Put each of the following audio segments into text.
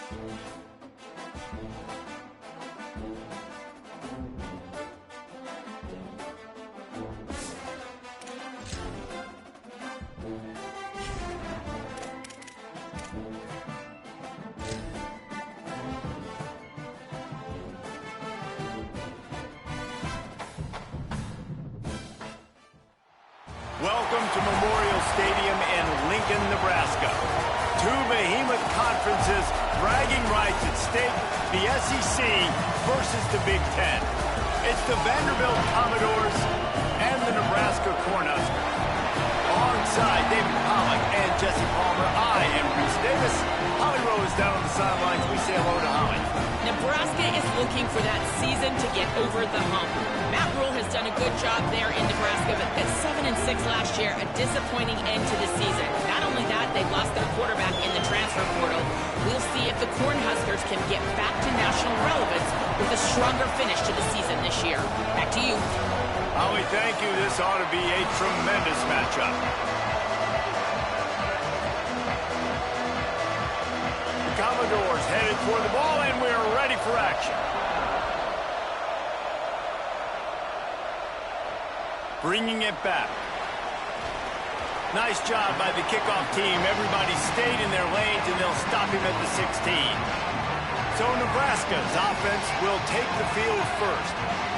Welcome to Memorial Stadium in Lincoln, Nebraska. Two behemoth conferences, bragging rights at stake, the SEC versus the Big Ten. It's the Vanderbilt Commodores and the Nebraska Cornhuskers. Alongside David Pollack and Jesse Palmer, I am Reese Davis. Holly Rowe is down on the sidelines. We say hello to Holly. Nebraska is looking for that season to get over the hump. Matt Rule has done a good job there in Nebraska, but at 7-6 last year, a disappointing end to the season. Not only that, they've lost their quarterback in the transfer portal. We'll see if the Cornhuskers can get back to national relevance with a stronger finish to the season this year. Back to you. Holly, thank you. This ought to be a tremendous matchup. The Commodores headed for the ball, and we're ready for action. Bringing it back. Nice job by the kickoff team. Everybody stayed in their lanes, and they'll stop him at the 16. So Nebraska's offense will take the field first.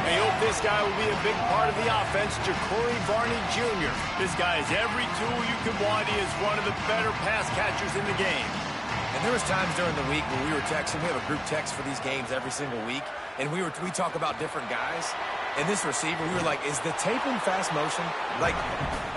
They hope this guy will be a big part of the offense, Jacory Varney Jr. This guy has every tool you could want. He is one of the better pass catchers in the game. And there was times during the week when we were texting. We have a group text for these games every single week, and we talk about different guys. And this receiver, we were like, is the tape in fast motion? Like,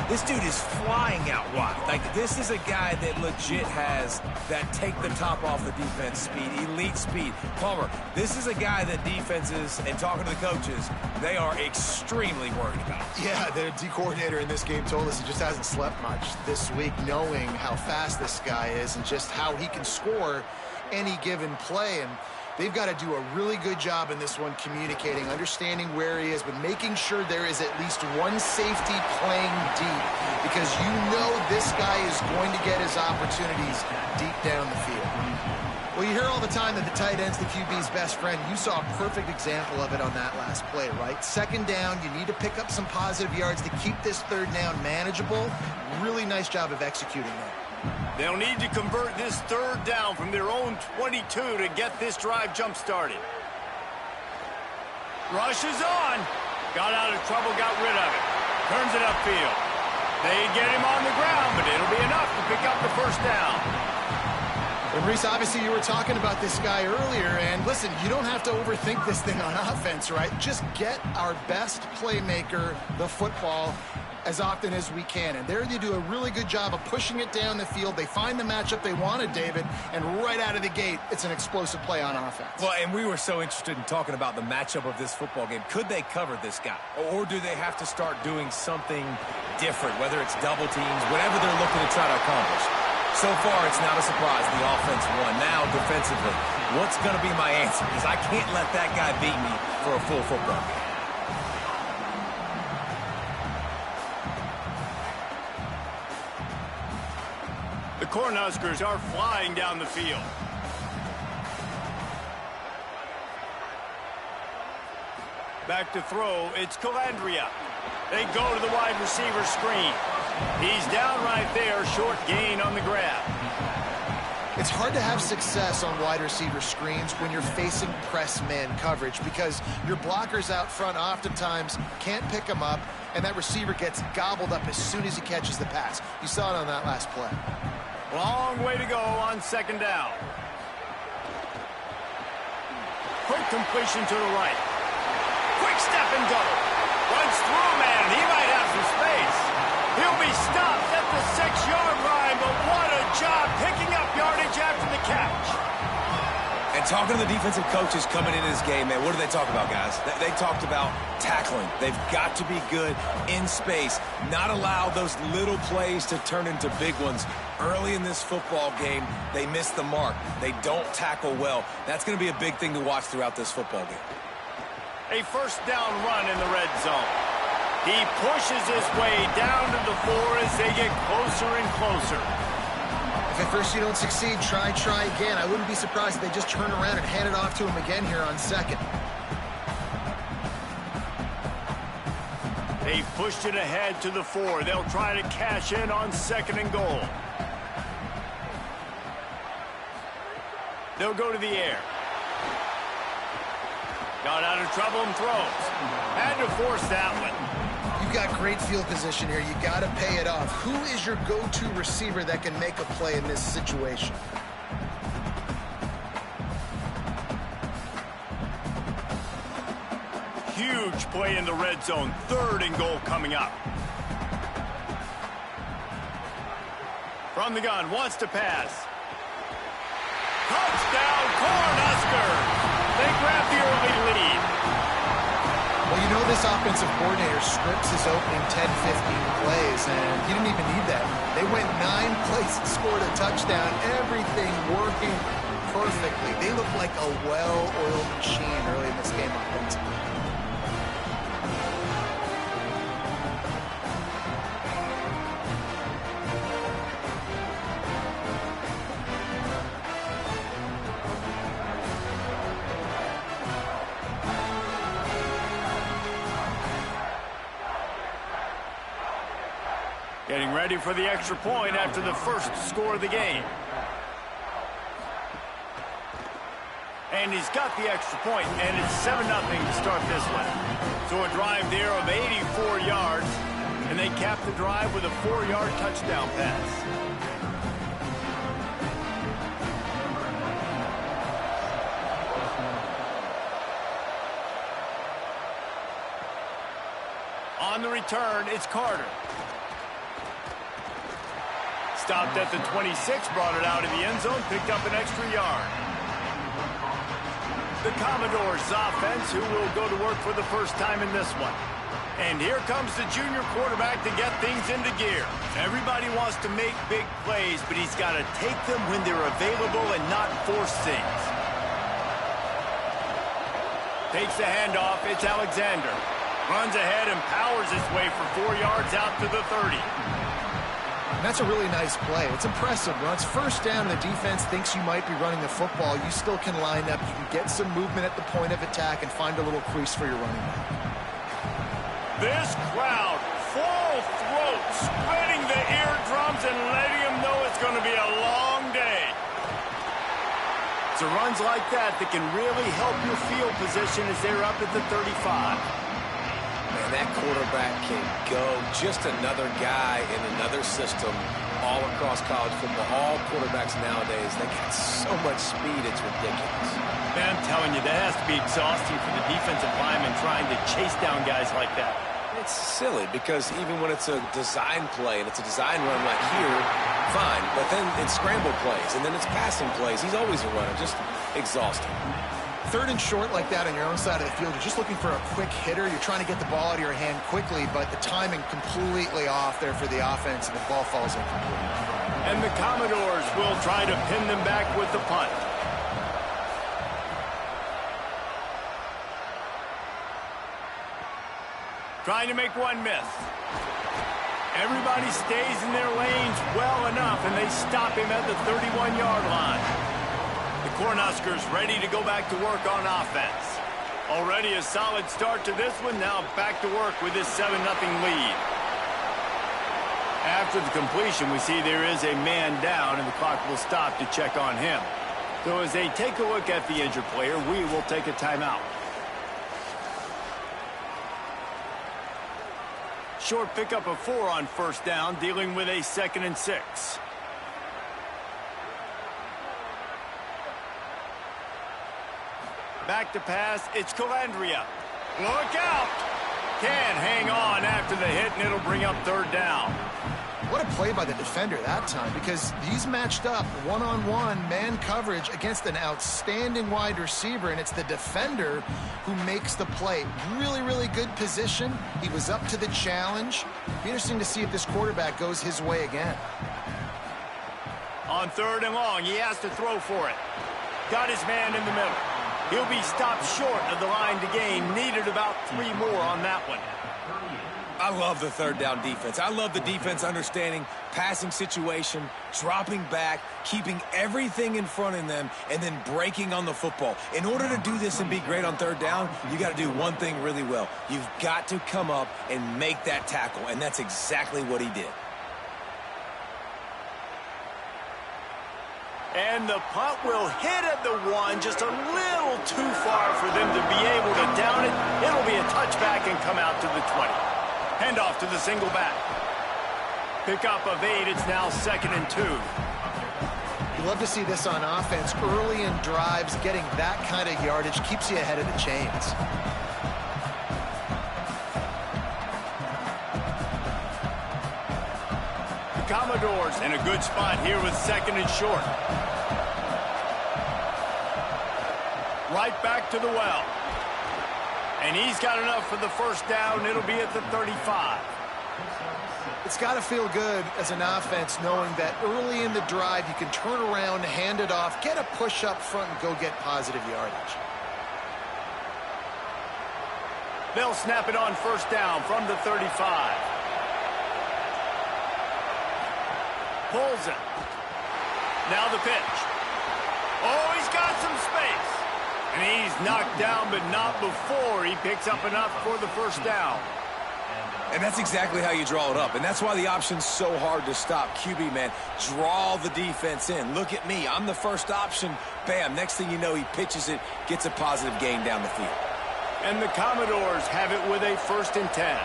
this dude is flying out wide. Like, this is a guy that legit has that take the top off the defense speed, elite speed. Palmer, this is a guy that defenses, and talking to the coaches, they are extremely worried about. Yeah, the D coordinator in this game told us he just hasn't slept much this week, knowing how fast this guy is and just how he can score any given play. And they've got to do a really good job in this one communicating, understanding where he is, but making sure there is at least one safety playing deep, because you know this guy is going to get his opportunities deep down the field. Well, you hear all the time that the tight end's the QB's best friend. You saw a perfect example of it on that last play, right? Second down, you need to pick up some positive yards to keep this third down manageable. Really nice job of executing that. They'll need to convert this third down from their own 22 to get this drive jump-started. Rush is on. Got out of trouble, got rid of it. Turns it upfield. They get him on the ground, but it'll be enough to pick up the first down. And Reese, obviously you were talking about this guy earlier, and listen, you don't have to overthink this thing on offense, right? Just get our best playmaker the football as often as we can. And there they do a really good job of pushing it down the field. They find the matchup they wanted, David, and right out of the gate, it's an explosive play on offense. Well, and we were so interested in talking about the matchup of this football game. Could they cover this guy? Or do they have to start doing something different, whether it's double teams, whatever they're looking to try to accomplish? So far, it's not a surprise the offense won. Now, defensively, what's going to be my answer? Because I can't let that guy beat me for a full football game. The Cornhuskers are flying down the field. Back to throw, it's Calandria. They go to the wide receiver screen. He's down right there, short gain on the grab. It's hard to have success on wide receiver screens when you're facing press man coverage, because your blockers out front oftentimes can't pick them up, and that receiver gets gobbled up as soon as he catches the pass. You saw it on that last play. Long way to go on second down. Quick completion to the right. Quick step and go. Runs through a man. He might have some space. He'll be stopped at the 6-yard line, but what a job picking up yardage after the catch. And talking to the defensive coaches coming into this game, man, what do they talk about, guys? They talked about tackling. They've got to be good in space, not allow those little plays to turn into big ones. Early in this football game, they miss the mark. They don't tackle well. That's going to be a big thing to watch throughout this football game. A first down run in the red zone. He pushes his way down to the floor as they get closer and closer. If At first you don't succeed, try again. I wouldn't be surprised if they just turn around and hand it off to him again here on second. They pushed it ahead to the 4. They'll try to cash in on 2nd and goal. They'll go to the air. Got out of trouble and throws. Had to force that one. You've got great field position here. You got to pay it off. Who is your go-to receiver that can make a play in this situation? Huge play in the red zone. 3rd and goal coming up. From the gun, wants to pass. Touchdown, Cornhuskers! They grab the early lead. Well, you know this offensive coordinator scripts his opening 10, 15 plays, and he didn't even need that. They went 9 plays and scored a touchdown. Everything working perfectly. They look like a well-oiled machine early in this game offensively. Getting ready for the extra point after the first score of the game. And he's got the extra point, and it's 7-0 to start this one. So a drive there of 84 yards, and they cap the drive with a 4-yard touchdown pass. On the return, it's Carter. Stopped at the 26, brought it out of the end zone, picked up an extra yard. The Commodores offense, who will go to work for the first time in this one. And here comes the junior quarterback to get things into gear. Everybody wants to make big plays, but he's got to take them when they're available and not force things. Takes the handoff, it's Alexander. Runs ahead and powers his way for 4 yards out to the 30. That's a really nice play. It's impressive. Once first down, the defense thinks you might be running the football. You still can line up. You can get some movement at the point of attack and find a little crease for your running back. This crowd, full throat, spreading the eardrums and letting them know it's going to be a long day. It's runs like that that can really help your field position as they're up at the 35. Man, that quarterback can go. Just another guy in another system all across college football. All quarterbacks nowadays, they got so much speed, it's ridiculous. Man, I'm telling you, that has to be exhausting for the defensive lineman trying to chase down guys like that. It's silly because even when it's a design play and it's a design run like here, fine. But then it's scramble plays and then it's passing plays. He's always a runner, just exhausting. 3rd and short like that on your own side of the field, you're just looking for a quick hitter. You're trying to get the ball out of your hand quickly, but the timing completely off there for the offense, and the ball falls incomplete. And the Commodores will try to pin them back with the punt. Trying to make one miss. Everybody stays in their lanes well enough, and they stop him at the 31-yard line. The Cornhuskers ready to go back to work on offense. Already a solid start to this one. Now back to work with this 7-0 lead. After the completion, we see there is a man down, and the clock will stop to check on him. So as they take a look at the injured player, we will take a timeout. Short pickup of 4 on first down, dealing with a 2nd and 6. Back to pass, it's Calandria. Look out! Can't hang on after the hit, and it'll bring up 3rd down. What a play by the defender that time, because he's matched up one-on-one man coverage against an outstanding wide receiver, and it's the defender who makes the play. Really, really good position. He was up to the challenge. Be interesting to see if this quarterback goes his way again. On 3rd and long, he has to throw for it. Got his man in the middle. He'll be stopped short of the line to gain. Needed about 3 more on that one. I love the 3rd down defense. I love the defense understanding passing situation, dropping back, keeping everything in front of them, and then breaking on the football. In order to do this and be great on third down, you got to do one thing really well. You've got to come up and make that tackle, and that's exactly what he did. And the punt will hit at the 1, just a little too far for them to be able to down it. It'll be a touchback and come out to the 20. Handoff to the single back. Pickup of 8, it's now 2nd and 2. You love to see this on offense. Early in drives, getting that kind of yardage keeps you ahead of the chains. Commodores in a good spot here with 2nd and short. Right back to the well. And he's got enough for the first down. It'll be at the 35. It's got to feel good as an offense knowing that early in the drive you can turn around, hand it off, get a push up front, and go get positive yardage. They'll snap it on first down from the 35. Pulls it. Now the pitch. Oh, he's got some space. And he's knocked down, but not before he picks up enough for the first down. And that's exactly how you draw it up. And that's why the option's so hard to stop. QB, man, draw the defense in. Look at me. I'm the first option. Bam. Next thing you know, he pitches it, gets a positive gain down the field. And the Commodores have it with a 1st and 10.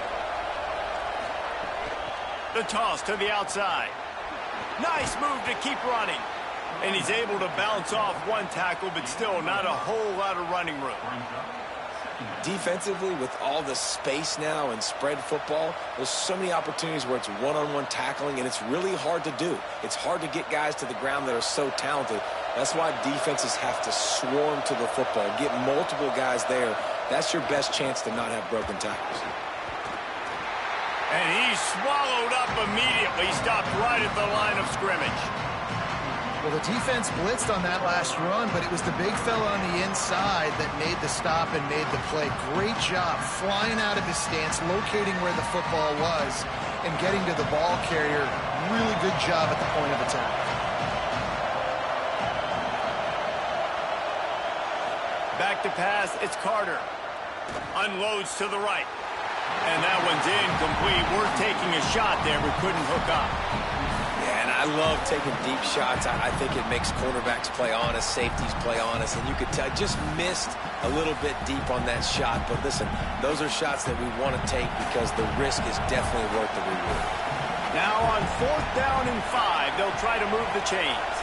The toss to the outside. Nice move to keep running. And he's able to bounce off one tackle, but still not a whole lot of running room. Defensively, with all the space now and spread football, there's so many opportunities where it's one-on-one tackling, and it's really hard to do. It's hard to get guys to the ground that are so talented. That's why defenses have to swarm to the football, get multiple guys there. That's your best chance to not have broken tackles. And he's swallowed up immediately, stopped right at the line of scrimmage. Well, the defense blitzed on that last run, but it was the big fella on the inside that made the stop and made the play. Great job flying out of his stance, locating where the football was, and getting to the ball carrier. Really good job at the point of attack. Back to pass, it's Carter. Unloads to the right. And that one's incomplete. We're taking a shot there, but couldn't hook up. Yeah, and I love taking deep shots. I think it makes cornerbacks play honest, safeties play honest, and you could tell just missed a little bit deep on that shot. But listen, those are shots that we want to take because the risk is definitely worth the reward. Now on 4th down and 5, they'll try to move the chains.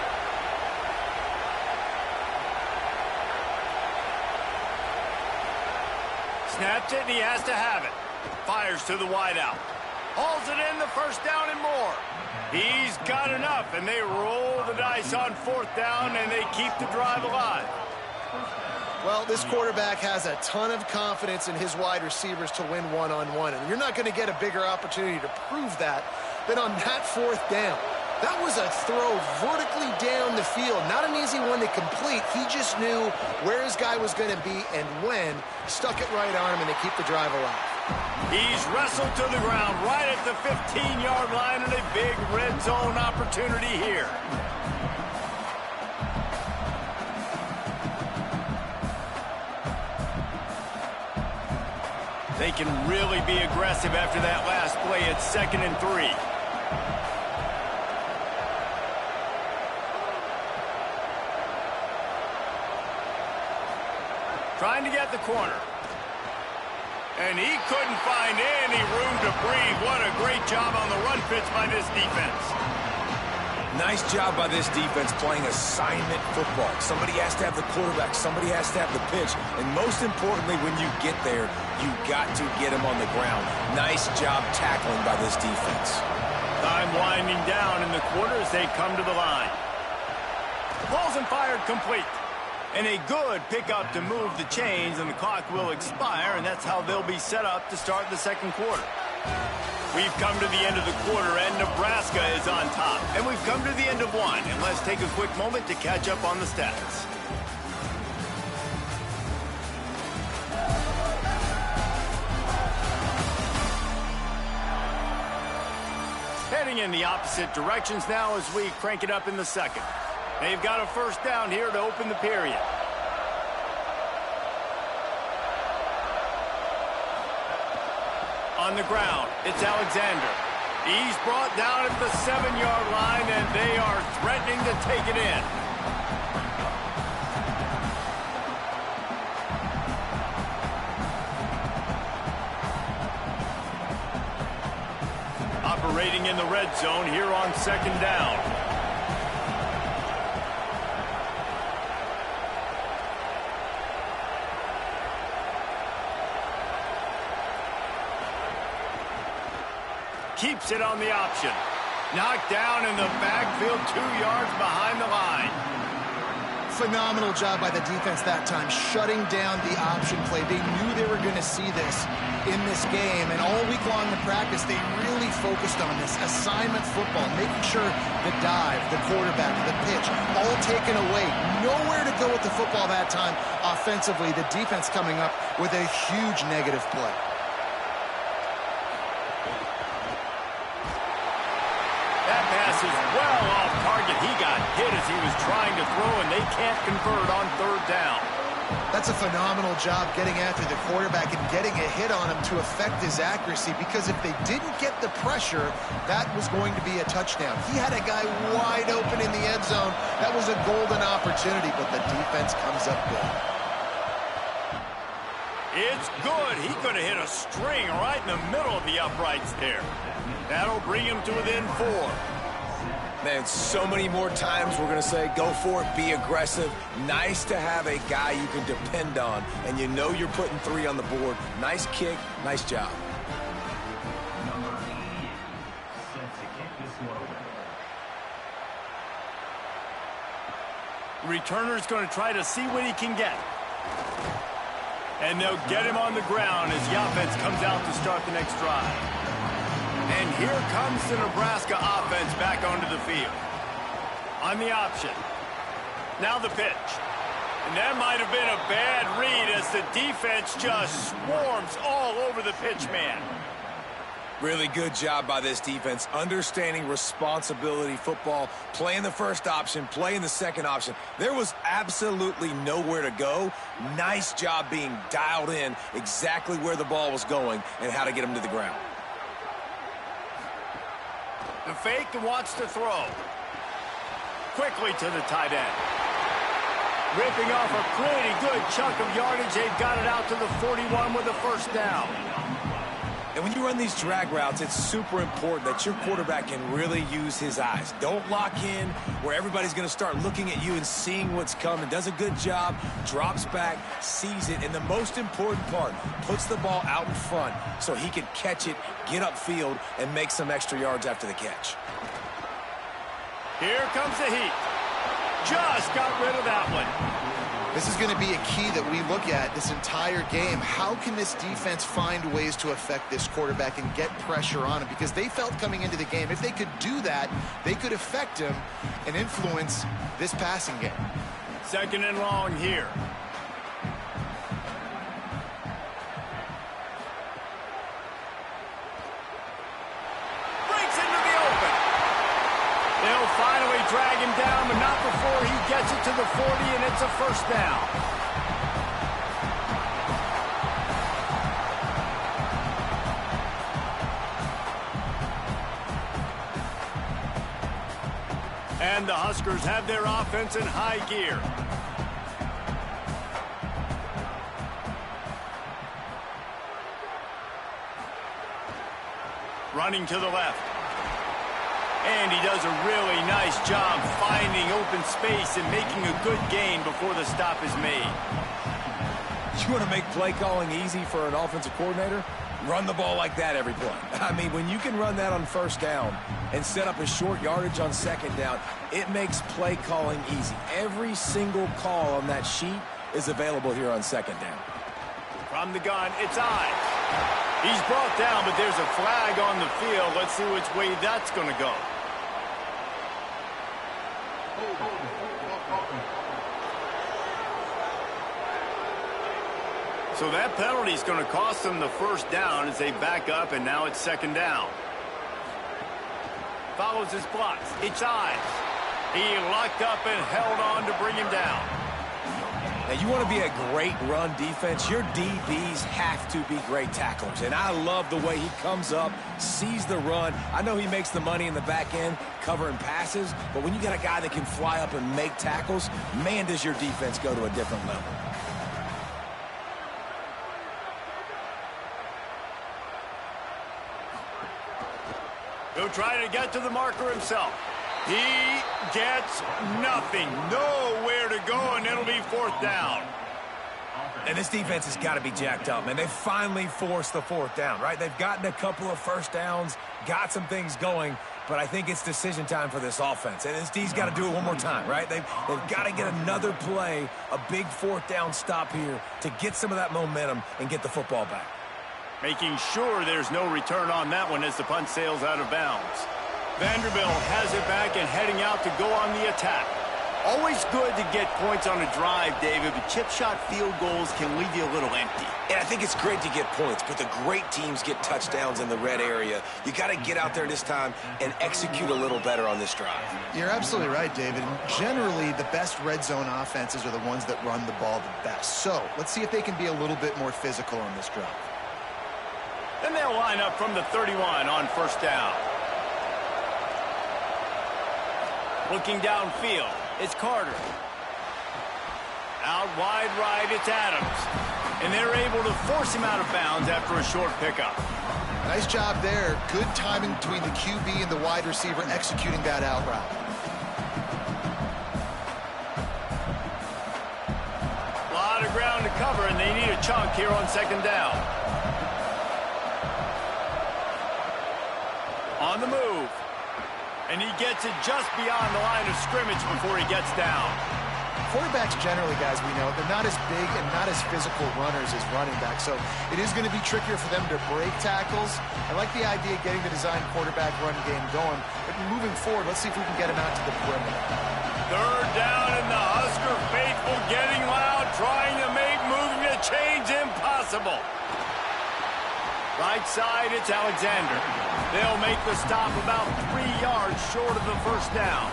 Snaps it, and he has to have it. Fires to the wideout. Hauls it in, the first down and more. He's got enough, and they roll the dice on 4th down, and they keep the drive alive. Well, this quarterback has a ton of confidence in his wide receivers to win one-on-one, and you're not going to get a bigger opportunity to prove that than on that 4th down. That was a throw vertically down the field. Not an easy one to complete. He just knew where his guy was going to be and when. Stuck it right arm, and they keep the drive alive. He's wrestled to the ground right at the 15-yard line, and a big red zone opportunity here. They can really be aggressive after that last play. It's 2nd and 3. Trying to get the corner. And he couldn't find any room to breathe. What a great job on the run pitch by this defense. Nice job by this defense playing assignment football. Somebody has to have the quarterback. Somebody has to have the pitch. And most importantly, when you get there, you got to get him on the ground. Nice job tackling by this defense. Time winding down in the quarter as they come to the line. Balls and fired complete. And a good pickup to move the chains, and the clock will expire, and that's how they'll be set up to start the 2nd quarter. We've come to the end of the quarter, and Nebraska is on top. And we've come to the end of one, and let's take a quick moment to catch up on the stats. Heading in the opposite directions now as we crank it up in the second. They've got a first down here to open the period. On the ground, it's Alexander. He's brought down at the 7-yard line, and they are threatening to take it in. Operating in the red zone here on second down. Keeps it on the option. Knocked down in the backfield, 2 yards behind the line. Phenomenal job by the defense that time, shutting down the option play. They knew they were going to see this in this game, and all week long in practice, they really focused on this assignment football, making sure the dive, the quarterback, the pitch, all taken away. Nowhere to go with the football that time offensively. The defense coming up with a huge negative play. That pass is well off target. He got hit as he was trying to throw, and they can't convert on third down. That's a phenomenal job getting after the quarterback and getting a hit on him to affect his accuracy, because if they didn't get the pressure, that was going to be a touchdown. He had a guy wide open in the end zone. That was a golden opportunity, but the defense comes up good. It's good. He could have hit a string right in the middle of the uprights there. That'll bring him to within 4. Man, so many more times we're going to say, go for it, be aggressive. Nice to have a guy you can depend on, and you know you're putting 3 on the board. Nice kick, nice job. Returner's going to try to see what he can get. And they'll get him on the ground as the offense comes out to start the next drive. And here comes the Nebraska offense back onto the field. On the option. Now the pitch. And that might have been a bad read as the defense just swarms all over the pitch man. Really good job by this defense, understanding responsibility football, playing the first option, playing the second option. There was absolutely nowhere to go. Nice job being dialed in exactly where the ball was going and how to get him to the ground. The fake and wants to throw. Quickly to the tight end. Ripping off a pretty good chunk of yardage. They've got it out to the 41 with a first down. And when you run these drag routes, it's super important that your quarterback can really use his eyes. Don't lock in where everybody's going to start looking at you and seeing what's coming. Does a good job, drops back, sees it, and the most important part, puts the ball out in front so he can catch it, get upfield, and make some extra yards after the catch. Here comes the heat. Just got rid of that one. This is going to be a key that we look at this entire game. How can this defense find ways to affect this quarterback and get pressure on him? Because they felt coming into the game, if they could do that, they could affect him and influence this passing game. Second and long here. Breaks into the open. They'll finally drag him down, but not before he gets it to the 40, and it's a first down. And the Huskers have their offense in high gear. Running to the left. And he does a really nice job finding open space and making a good gain before the stop is made. You want to make play calling easy for an offensive coordinator? Run the ball like that every play. I mean, when you can run that on first down and set up a short yardage on second down, it makes play calling easy. Every single call on that sheet is available here on second down. From the gun, it's Ives. He's brought down, but there's a flag on the field. Let's see which way that's going to go. So that penalty is going to cost them the first down as they back up, and now it's second down. follows his blocks. It's eyes. He locked up and held on to bring him down. Now, you want to be a great run defense, your DBs have to be great tacklers. And I love the way he comes up, sees the run. I know he makes the money in the back end covering passes, but when you got a guy that can fly up and make tackles, man, does your defense go to a different level. He'll try to get to the marker himself. He gets nothing. Nowhere to go, and it'll be 4th down. And this defense has got to be jacked up, man. They finally forced the 4th down, right? They've gotten a couple of first downs, got some things going, but I think it's decision time for this offense. And this D's got to do it one more time, right? They've got to get another play, a big 4th down stop here to get some of that momentum and get the football back. Making sure there's no return on that one as the punt sails out of bounds. Vanderbilt has it back and heading out to go on the attack. Always good to get points on a drive, David, but chip shot field goals can leave you a little empty. And I think it's great to get points, but the great teams get touchdowns in the red area. You got to get out there this time and execute a little better on this drive. You're absolutely right, David. Generally, the best red zone offenses are the ones that run the ball the best. So let's see if they can be a little bit more physical on this drive. Then they'll line up from the 31 on 1st down. Looking downfield, it's Carter. Out wide right, it's Adams. And they're able to force him out of bounds after a short pickup. Nice job there. Good timing between the QB and the wide receiver executing that out route. A lot of ground to cover, and they need a chunk here on 2nd down. On the move. And he gets it just beyond the line of scrimmage before he gets down. Quarterbacks generally, guys, we know, they're not as big and not as physical runners as running backs, so it is going to be trickier for them to break tackles. I like the idea of getting the design quarterback run game going, but moving forward, let's see if we can get him out to the perimeter. 3rd down, and the Husker faithful getting loud, trying to make moving the chains impossible. Right side, it's Alexander. They'll make the stop about 3 yards short of the 1st down.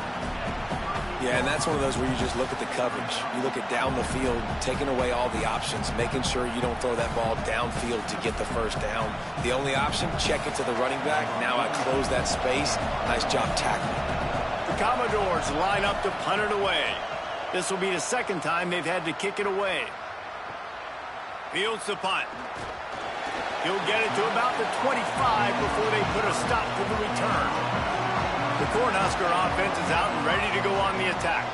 Yeah, and that's one of those where you just look at the coverage. You look at down the field, taking away all the options, making sure you don't throw that ball downfield to get the 1st down. The only option, check it to the running back. Now I close that space. Nice job tackling. The Commodores line up to punt it away. This will be the 2nd time they've had to kick it away. Fields the punt. He'll get it to about the 25 before they put a stop to the return. The Cornhusker offense is out and ready to go on the attack.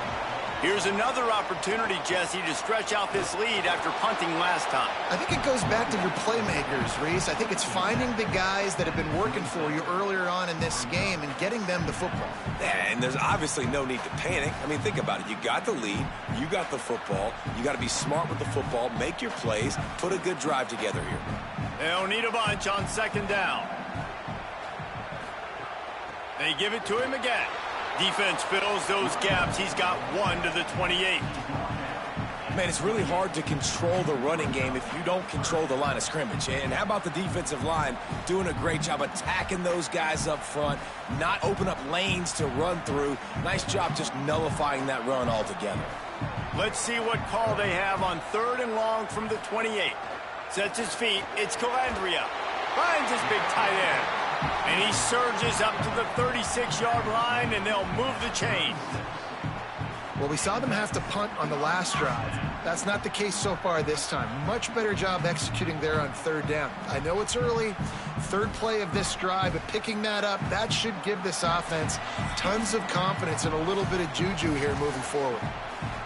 Here's another opportunity, Jesse, to stretch out this lead after punting last time. I think it goes back to your playmakers, Reese. I think it's finding the guys that have been working for you earlier on in this game and getting them the football. And there's obviously no need to panic. I mean, think about it. You got the lead. You got the football. You got to be smart with the football, make your plays, put a good drive together here. They'll need a bunch on 2nd down. They give it to him again. Defense fills those gaps. He's got 1 to the 28. Man, it's really hard to control the running game if you don't control the line of scrimmage. And how about the defensive line doing a great job attacking those guys up front, not open up lanes to run through. Nice job just nullifying that run altogether. Let's see what call they have on 3rd and long from the 28. Sets his feet. It's Calandria. Finds his big tight end. And he surges up to the 36-yard line, and they'll move the chains. Well, we saw them have to punt on the last drive. That's not the case so far this time. Much better job executing there on 3rd down. I know it's early. 3rd play of this drive, but picking that up, that should give this offense tons of confidence and a little bit of juju here moving forward.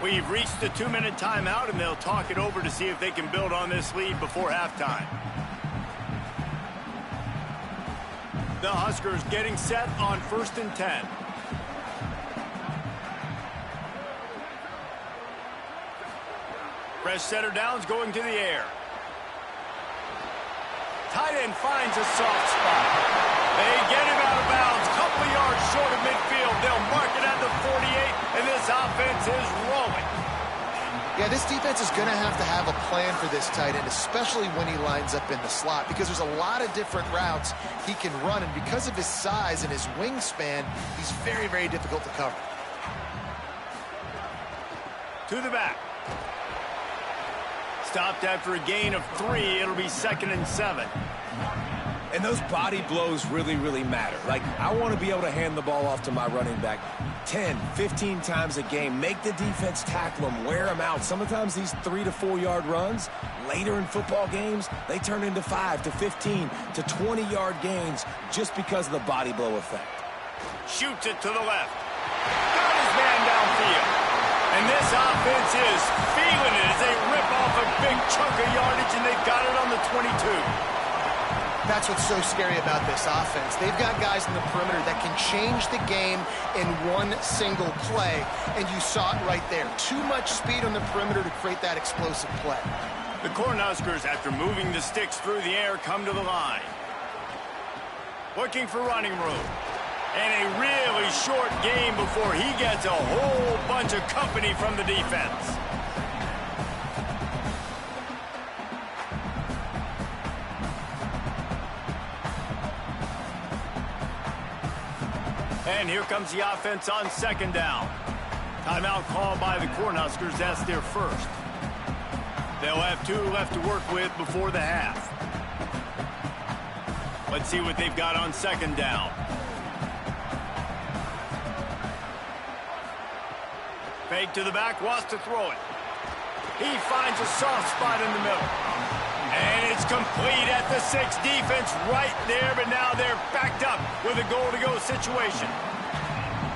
We've reached the 2-minute timeout, and they'll talk it over to see if they can build on this lead before halftime. The Huskers getting set on 1st and 10. Fresh setter downs going to the air. Tight end finds a soft spot. They get him out of bounds. Couple yards short of midfield. They'll mark it at the 48, and this offense is rolling. Yeah, this defense is going to have a plan for this tight end, especially when he lines up in the slot, because there's a lot of different routes he can run, and because of his size and his wingspan, he's very, very difficult to cover. To the back. Stopped after a gain of 3. It'll be 2nd and 7. And those body blows really, really matter. Like, I want to be able to hand the ball off to my running back 10, 15 times a game. Make the defense tackle them, wear them out. Sometimes these 3 to 4 yard runs, later in football games, they turn into 5 to 15 to 20 yard gains just because of the body blow effect. Shoots it to the left. Got his man downfield. And this offense is feeling it as they rip off a big chunk of yardage, and they've got it on the 22. That's what's so scary about this offense. They've got guys in the perimeter that can change the game in one single play, and you saw it right there. Too much speed on the perimeter to create that explosive play. The Cornhuskers, after moving the sticks through the air, come to the line. Looking for running room. And a really short game before he gets a whole bunch of company from the defense. And here comes the offense on 2nd down. Timeout called by the Cornhuskers. That's their first. They'll have 2 left to work with before the half. Let's see what they've got on 2nd down. Fake to the back, wants to throw it. He finds a soft spot in the middle. And it's complete at the 6. Defense right there, but now they're backed up with a goal-to-go situation.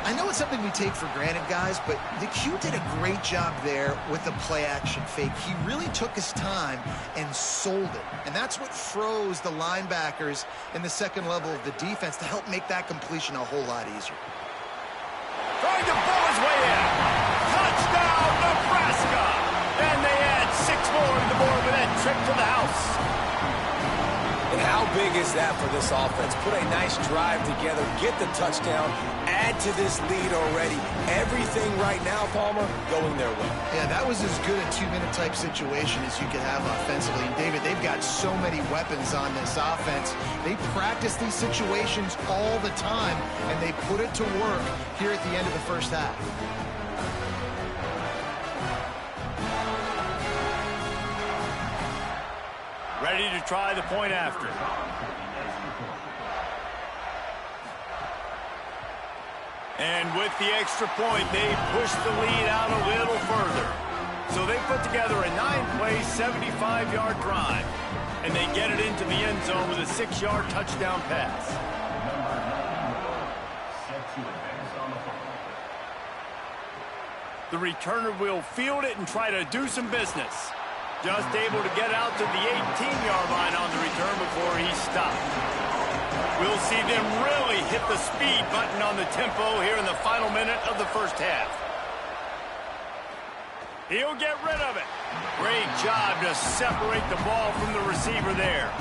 I know it's something we take for granted, guys, but the Q did a great job there with the play-action fake. He really took his time and sold it. And that's what froze the linebackers in the second level of the defense to help make that completion a whole lot easier. Trying to blow his way in. Touchdown, Nebraska! And they add 6 more to the board with that trip to the house. And how big is that for this offense? Put a nice drive together, get the touchdown, add to this lead already. Everything right now, Palmer, going their way. Yeah, that was as good a 2-minute type situation as you could have offensively. And, David, they've got so many weapons on this offense. They practice these situations all the time, and they put it to work here at the end of the first half. Ready to try the point after. And with the extra point, they push the lead out a little further. So they put together a 9-play, 75-yard drive. And they get it into the end zone with a 6-yard touchdown pass. The returner will field it and try to do some business. Just able to get out to the 18-yard line on the return before he stopped. We'll see them really hit the speed button on the tempo here in the final minute of the first half. He'll get rid of it. Great job to separate the ball from the receiver there.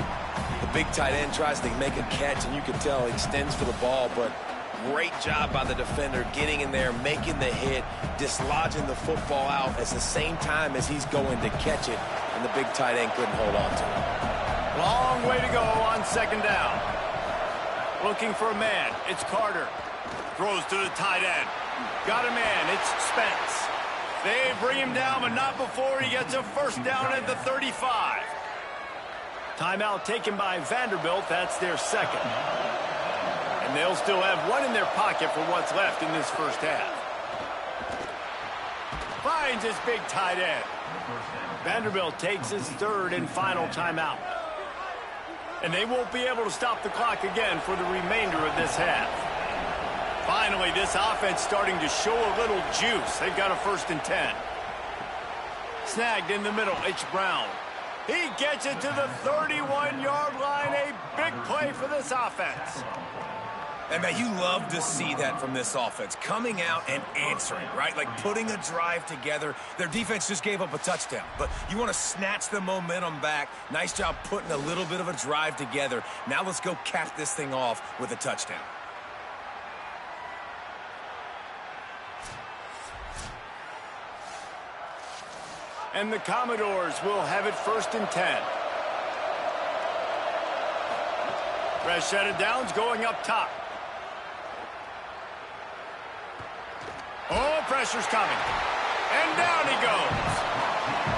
The big tight end tries to make a catch, and you can tell he extends for the ball, but great job by the defender getting in there, making the hit, dislodging the football out at the same time as he's going to catch it, and the big tight end couldn't hold on to it. Long way to go on 2nd down. Looking for a man. It's Carter. Throws to the tight end. Got a man. It's Spence. They bring him down, but not before he gets a first down at the 35. Timeout taken by Vanderbilt. That's their second. And they'll still have 1 in their pocket for what's left in this first half. Finds his big tight end. Vanderbilt takes his 3rd and final timeout. And they won't be able to stop the clock again for the remainder of this half. Finally, this offense starting to show a little juice. They've got a 1st and 10. Snagged in the middle, it's Brown. He gets it to the 31-yard line. A big play for this offense. And, man, you love to see that from this offense. Coming out and answering, right? Like putting a drive together. Their defense just gave up a touchdown. But you want to snatch the momentum back. Nice job putting a little bit of a drive together. Now let's go cap this thing off with a touchdown. And the Commodores will have it 1st and 10. Fresh set of downs going up top. Oh, pressure's coming. And down he goes.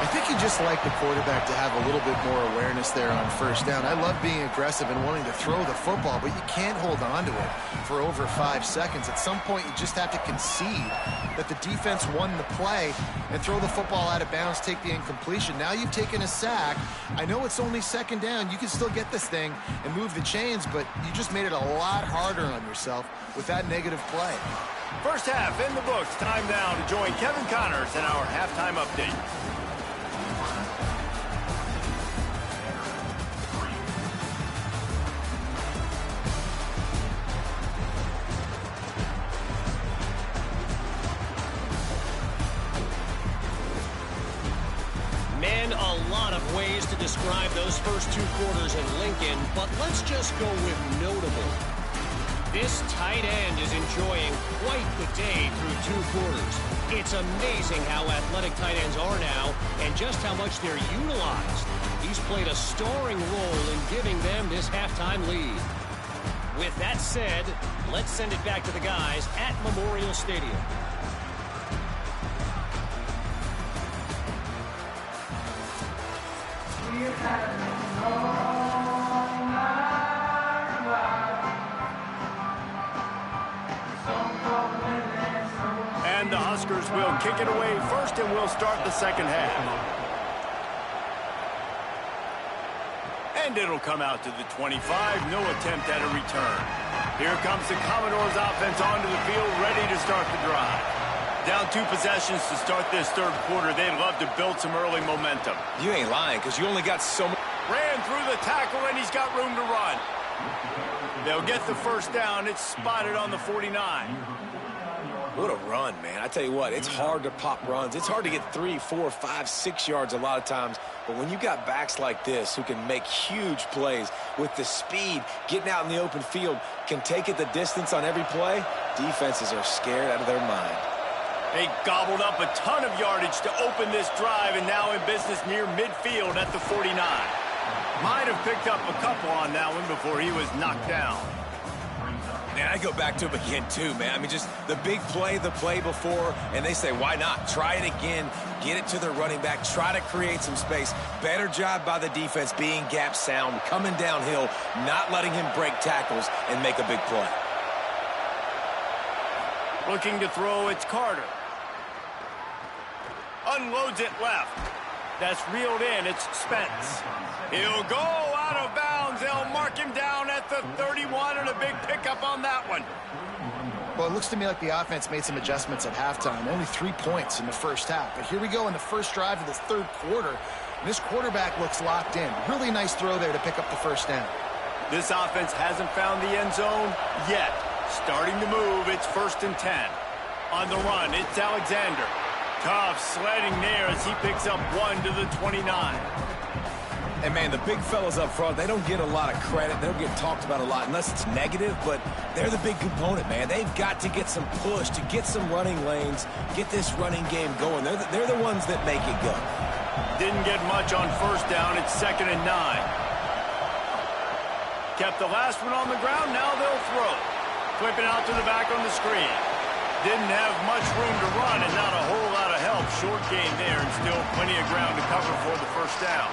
I think you just like the quarterback to have a little bit more awareness there on 1st down. I love being aggressive and wanting to throw the football, but you can't hold on to it for over 5 seconds. At some point, you just have to concede that the defense won the play and throw the football out of bounds, take the incompletion. Now you've taken a sack. I know it's only 2nd down. You can still get this thing and move the chains, but you just made it a lot harder on yourself with that negative play. First half in the books. Time now to join Kevin Connors in our halftime update. Man, a lot of ways to describe those first 2 quarters in Lincoln, but let's just go with notable. This tight end is enjoying quite the day through 2 quarters. It's amazing how athletic tight ends are now and just how much they're utilized. He's played a starring role in giving them this halftime lead. With that said, let's send it back to the guys at Memorial Stadium. And the Huskers will kick it away first, and we'll start the 2nd half. And it'll come out to the 25. No attempt at a return. Here comes the Commodores offense onto the field, ready to start the drive. Down 2 possessions to start this 3rd quarter. They'd love to build some early momentum. You ain't lying, because you only got so much. Ran through the tackle, and he's got room to run. They'll get the 1st down. It's spotted on the 49. What a run, man. I tell you what, it's hard to pop runs. It's hard to get 3, 4, 5, 6 yards a lot of times. But when you got backs like this who can make huge plays with the speed, getting out in the open field, can take it the distance on every play, defenses are scared out of their mind. They gobbled up a ton of yardage to open this drive, and now in business near midfield at the 49. Might have picked up a couple on that one before he was knocked down. Man, I go back to him again, too, man. I mean, just the big play, the play before, and they say, why not? Try it again, get it to the running back, try to create some space. Better job by the defense being gap sound, coming downhill, not letting him break tackles and make a big play. Looking to throw, it's Carter. Unloads it left. That's reeled in, it's Spence. He'll go out of bounds. They'll mark him down at the 31, and a big pickup on that one. Well, it looks to me like the offense made some adjustments at halftime. Only 3 points in the 1st half. But here we go in the 1st drive of this 3rd quarter. And this quarterback looks locked in. Really nice throw there to pick up the 1st down. This offense hasn't found the end zone yet. Starting to move, it's 1st and 10. On the run, it's Alexander. Tough sledding there as he picks up 1 to the 29. And, man, the big fellas up front, they don't get a lot of credit. They don't get talked about a lot unless it's negative, but they're the big component, man. They've got to get some push, to get some running lanes, get this running game going. They're the ones that make it go. Didn't get much on 1st down. It's 2nd and 9. Kept the last one on the ground. Now they'll throw. Flipping out to the back on the screen. Didn't have much room to run and not a whole lot of help. Short gain there and still plenty of ground to cover for the 1st down.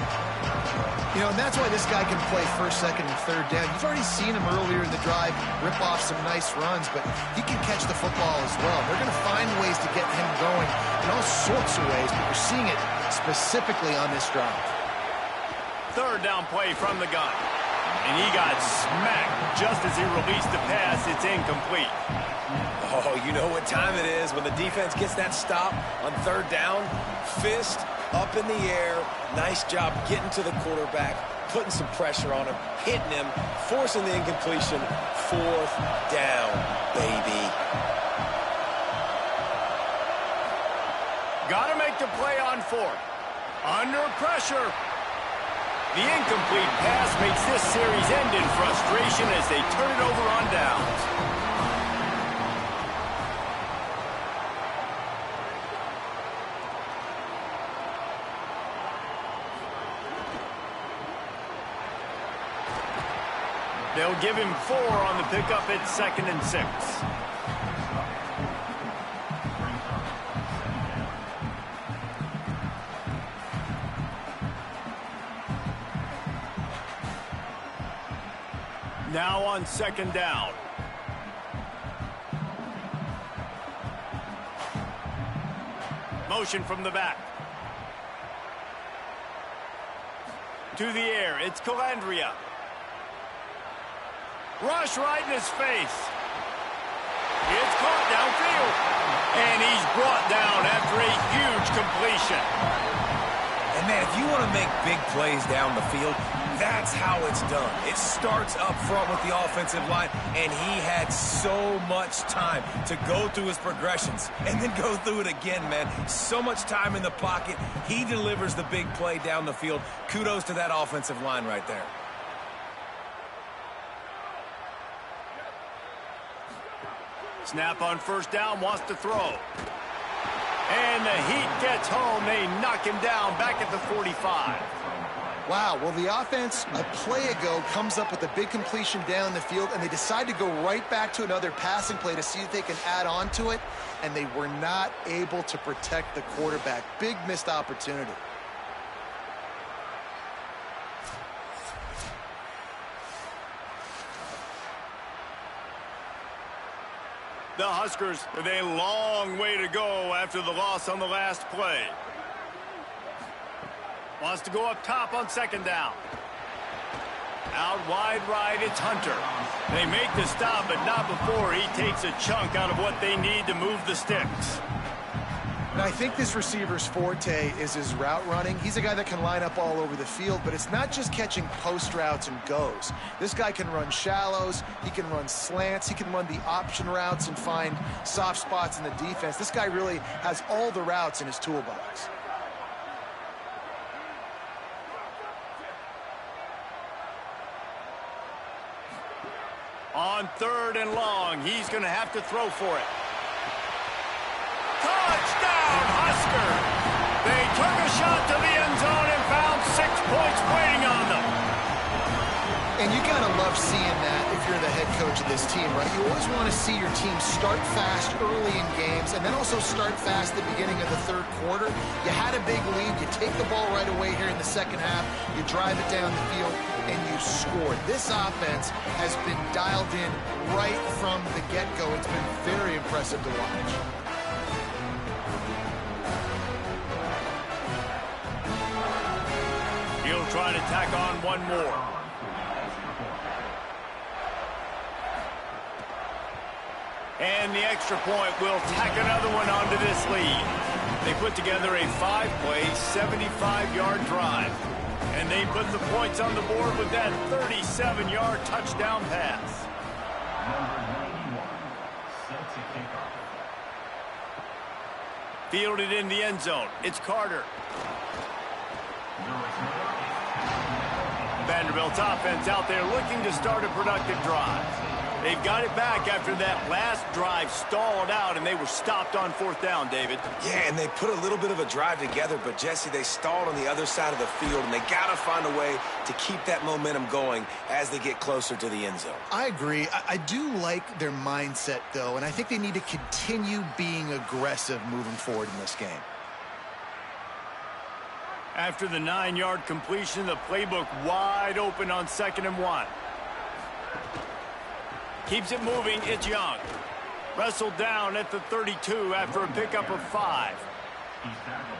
You know, and that's why this guy can play 1st, 2nd, and 3rd down. You've already seen him earlier in the drive rip off some nice runs, but he can catch the football as well. They're going to find ways to get him going in all sorts of ways, but you're seeing it specifically on this drive. 3rd down play from the gun. And he got smacked just as he released the pass. It's incomplete. Oh, you know what time it is when the defense gets that stop on 3rd down. Fist up in the air. Nice job getting to the quarterback, putting some pressure on him, hitting him, forcing the incompletion. 4th down, baby. Got to make the play on 4th. Under pressure. The incomplete pass makes this series end in frustration as they turn it over on downs. They'll give him 4 on the pickup at 2nd and 6. Now on 2nd down. Motion from the back. To the air, it's Calandria. Rush right in his face. It's caught downfield. And he's brought down after a huge completion. And man, if you want to make big plays down the field, that's how it's done. It starts up front with the offensive line, and he had so much time to go through his progressions and then go through it again, man. So much time in the pocket. He delivers the big play down the field. Kudos to that offensive line right there. Snap on 1st down, wants to throw. And the heat gets home. They knock him down back at the 45. Wow, well, the offense a play ago comes up with a big completion down the field, and they decide to go right back to another passing play to see if they can add on to it, and they were not able to protect the quarterback. Big missed opportunity. The Huskers with a long way to go after the loss on the last play. Wants to go up top on 2nd down. Out wide right, it's Hunter. They make the stop, but not before he takes a chunk out of what they need to move the sticks. And I think this receiver's forte is his route running. He's a guy that can line up all over the field, but it's not just catching post routes and goes. This guy can run shallows, he can run slants, he can run the option routes and find soft spots in the defense. This guy really has all the routes in his toolbox. On 3rd and long, he's going to have to throw for it. Touchdown, Husker! They took a shot to the end zone and found 6 points waiting on them. And you gotta love seeing that if you're the head coach of this team, right? You always want to see your team start fast early in games and then also start fast at the beginning of the 3rd quarter. You had a big lead, you take the ball right away here in the 2nd half, you drive it down the field, and you scored. This offense has been dialed in right from the get-go. It's been very impressive to watch. He'll try to tack on one more. And the extra point will tack another one onto this lead. They put together a 5-play, 75-yard drive. And they put the points on the board with that 37-yard touchdown pass. Fielded in the end zone. It's Carter. Vanderbilt's offense out there looking to start a productive drive. They've got it back after that last drive stalled out, and they were stopped on 4th down, David. Yeah, and they put a little bit of a drive together, but, Jesse, they stalled on the other side of the field, and they got to find a way to keep that momentum going as they get closer to the end zone. I agree. I do like their mindset, though, and I think they need to continue being aggressive moving forward in this game. After the 9-yard completion, the playbook wide open on 2nd and 1. Keeps it moving, it's Young. Wrestled down at the 32 after a pickup of 5.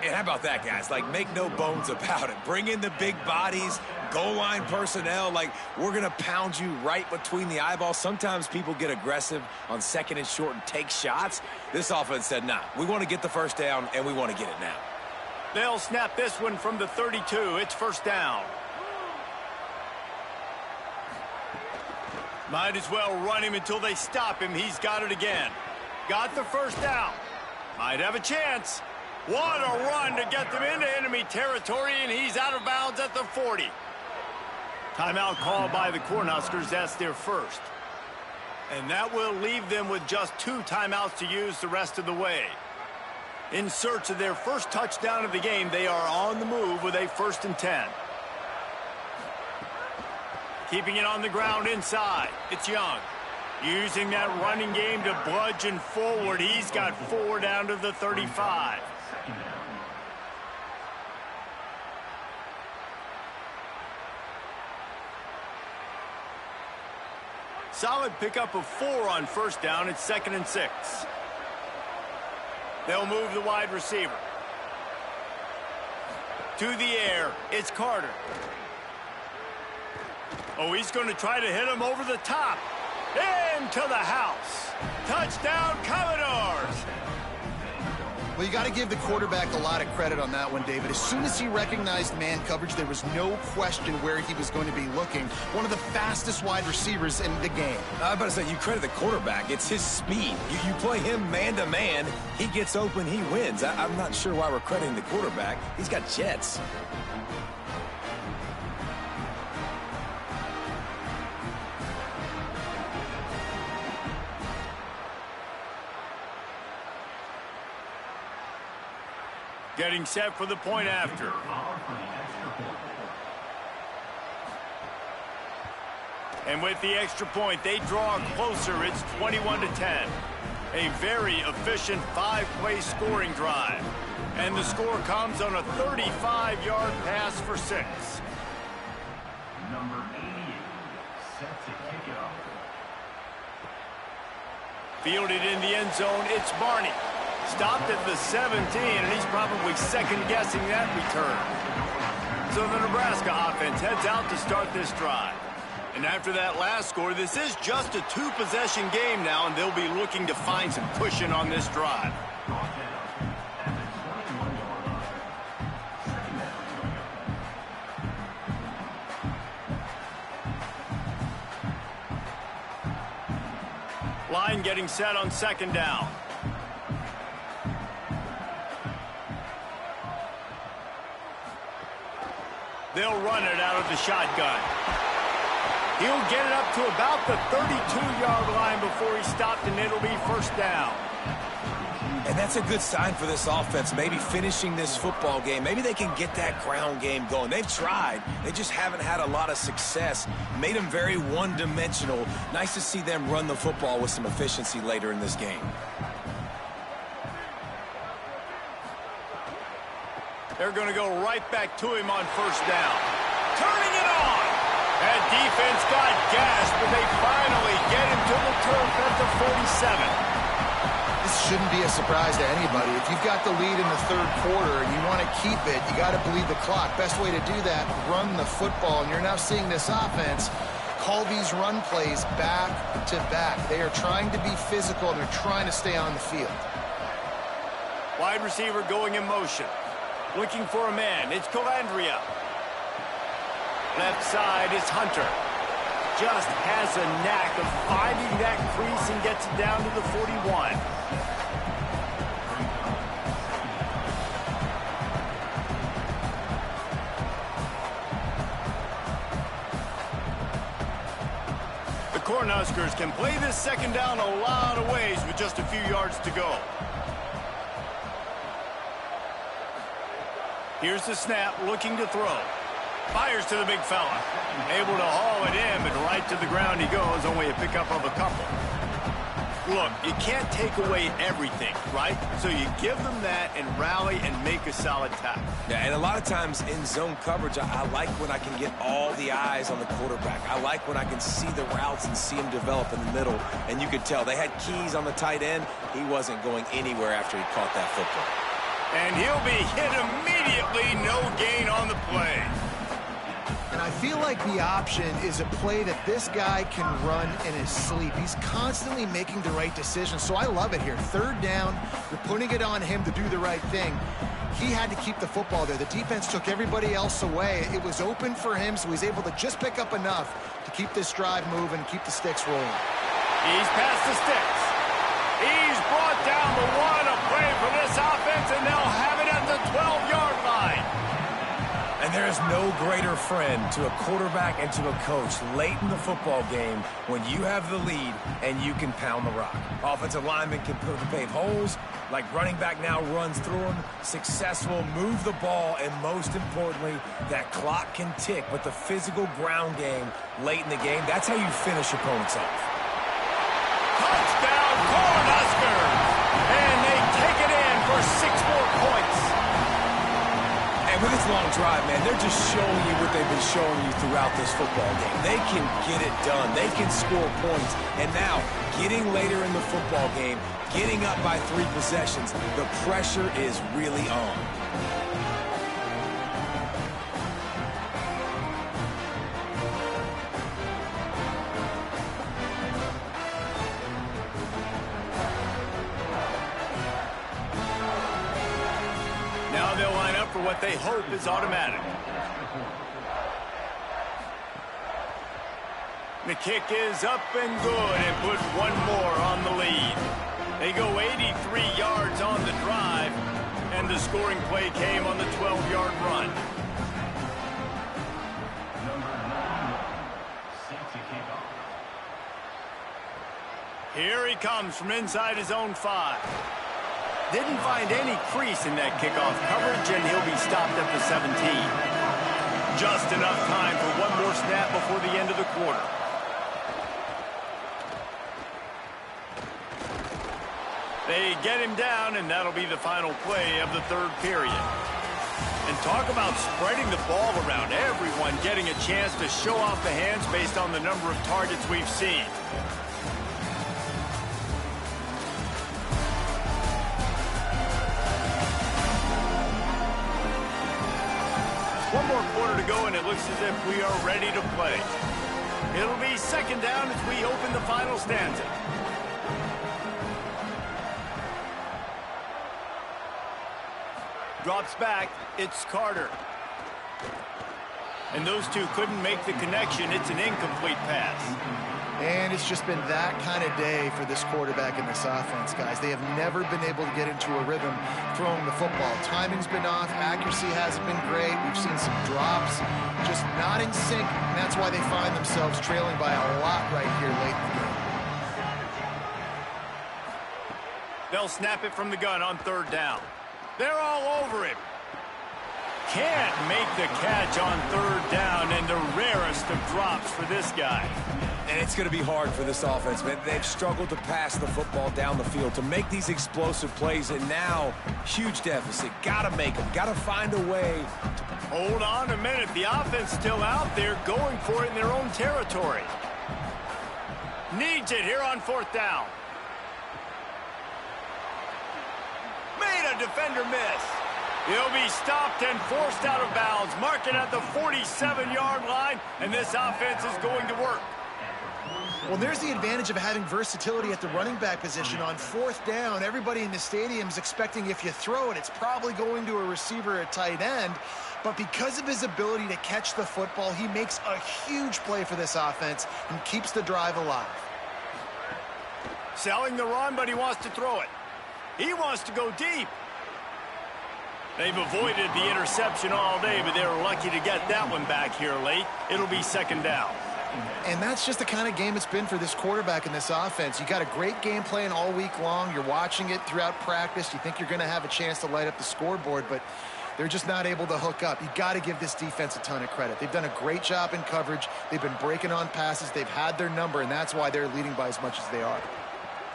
And how about that, guys? Like, make no bones about it. Bring in the big bodies, goal line personnel. Like, we're going to pound you right between the eyeballs. Sometimes people get aggressive on 2nd and short and take shots. This offense said, nah, we want to get the 1st down, and we want to get it now. They'll snap this one from the 32. It's 1st down. Might as well run him until they stop him. He's got it again. Got the 1st down. Might have a chance. What a run to get them into enemy territory, and he's out of bounds at the 40. Timeout called by the Cornhuskers. That's their first. And that will leave them with just 2 timeouts to use the rest of the way. In search of their first touchdown of the game, they are on the move with a 1st and 10. Keeping it on the ground inside. It's Young. Using that running game to bludgeon forward. He's got 4 down to the 35. Solid pickup of 4 on first down. It's 2nd and 6. They'll move the wide receiver. To the air. It's Carter. Oh, he's going to try to hit him over the top. Into the house. Touchdown, Commodores. Well, you got to give the quarterback a lot of credit on that one, David. As soon as he recognized man coverage, there was no question where he was going to be looking. One of the fastest wide receivers in the game. I was about to say, you credit the quarterback. It's his speed. You play him man-to-man, he gets open, he wins. I'm not sure why we're crediting the quarterback. He's got jets. Getting set for the point after. And with the extra point, they draw closer. It's 21-10. A very efficient 5-play scoring drive. And the score comes on a 35-yard pass for 6. Number 88, set to kick it off. Fielded in the end zone, it's Barney. Stopped at the 17, and he's probably second-guessing that return. So the Nebraska offense heads out to start this drive. And after that last score, this is just a 2-possession game now, and they'll be looking to find some cushion on this drive. Line getting set on 2nd down. They'll run it out of the shotgun. He'll get it up to about the 32-yard line before he's stopped, and it'll be 1st down. And that's a good sign for this offense, maybe finishing this football game. Maybe they can get that ground game going. They've tried. They just haven't had a lot of success. Made them very one-dimensional. Nice to see them run the football with some efficiency later in this game. They're going to go right back to him on 1st down. Turning it on. That defense got gas, but they finally get him to the turf at the 47. This shouldn't be a surprise to anybody. If you've got the lead in the 3rd quarter and you want to keep it, you got to bleed the clock. Best way to do that, run the football. And you're now seeing this offense call these run plays back to back. They are trying to be physical, and they're trying to stay on the field. Wide receiver going in motion. Looking for a man. It's Calandria. Left side is Hunter. Just has a knack of finding that crease and gets it down to the 41. The Cornhuskers can play this 2nd down a lot of ways with just a few yards to go. Here's the snap, looking to throw. Fires to the big fella. Able to haul it in, but right to the ground he goes. Only a pickup of a couple. Look, you can't take away everything, right? So you give them that and rally and make a solid tackle. Yeah, and a lot of times in zone coverage, I like when I can get all the eyes on the quarterback. I like when I can see the routes and see him develop in the middle. And you could tell they had keys on the tight end. He wasn't going anywhere after he caught that football. And he'll be hit immediately. No gain on the play. And I feel like the option is a play that this guy can run in his sleep. He's constantly making the right decision, so I love it here. 3rd down, you're putting it on him to do the right thing. He had to keep the football there. The defense took everybody else away. It was open for him, so he's able to just pick up enough to keep this drive moving, keep the sticks rolling. He's past the sticks. He's brought down the 1, a play for this offense, and they'll have it at the 12-yard line. And there is no greater friend to a quarterback and to a coach late in the football game when you have the lead and you can pound the rock. Offensive linemen can pave holes, like running back now runs through them, successful, move the ball, and most importantly, that clock can tick. But the physical ground game late in the game, that's how you finish opponents off. Touchdown, Cornhuskers! And they take it in for 6 more points. And with this long drive, man, they're just showing you what they've been showing you throughout this football game. They can get it done. They can score points. And now, getting later in the football game, getting up by 3 possessions, the pressure is really on. Now they'll line up for what they hope is automatic. The kick is up and good and put one more on the lead. They go 83 yards on the drive, and the scoring play came on the 12-yard run. Here he comes from inside his own 5. Didn't find any crease in that kickoff coverage, and he'll be stopped at the 17. Just enough time for one more snap before the end of the quarter. They get him down, and that'll be the final play of the 3rd period. And talk about spreading the ball around. Everyone getting a chance to show off the hands based on the number of targets we've seen. One more quarter to go, and it looks as if we are ready to play. It'll be 2nd down as we open the final stanza. Drops back, it's Carter. And those two couldn't make the connection. It's an incomplete pass. And it's just been that kind of day for this quarterback in this offense, guys. They have never been able to get into a rhythm throwing the football. Timing's been off. Accuracy hasn't been great. We've seen some drops, just not in sync. And that's why they find themselves trailing by a lot right here late in the game. They'll snap it from the gun on 3rd down. They're all over him. Can't make the catch on 3rd down, and the rarest of drops for this guy. And it's going to be hard for this offense, man. They've struggled to pass the football down the field, to make these explosive plays, and now, huge deficit. Got to make them. Got to find a way. Hold on a minute. The offense still out there going for it in their own territory. Needs it here on 4th down. Made a defender miss. He'll be stopped and forced out of bounds. Mark it at the 47-yard line, and this offense is going to work. Well, there's the advantage of having versatility at the running back position. On 4th down, everybody in the stadium is expecting if you throw it, it's probably going to a receiver at tight end. But because of his ability to catch the football, he makes a huge play for this offense and keeps the drive alive. Selling the run, but he wants to throw it. He wants to go deep. They've avoided the interception all day, but they were lucky to get that one back here late. It'll be 2nd down. And that's just the kind of game it's been for this quarterback in this offense. You got a great game plan all week long. You're watching it throughout practice. You think you're going to have a chance to light up the scoreboard, but they're just not able to hook up. You got to give this defense a ton of credit. They've done a great job in coverage. They've been breaking on passes. They've had their number, and that's why they're leading by as much as they are.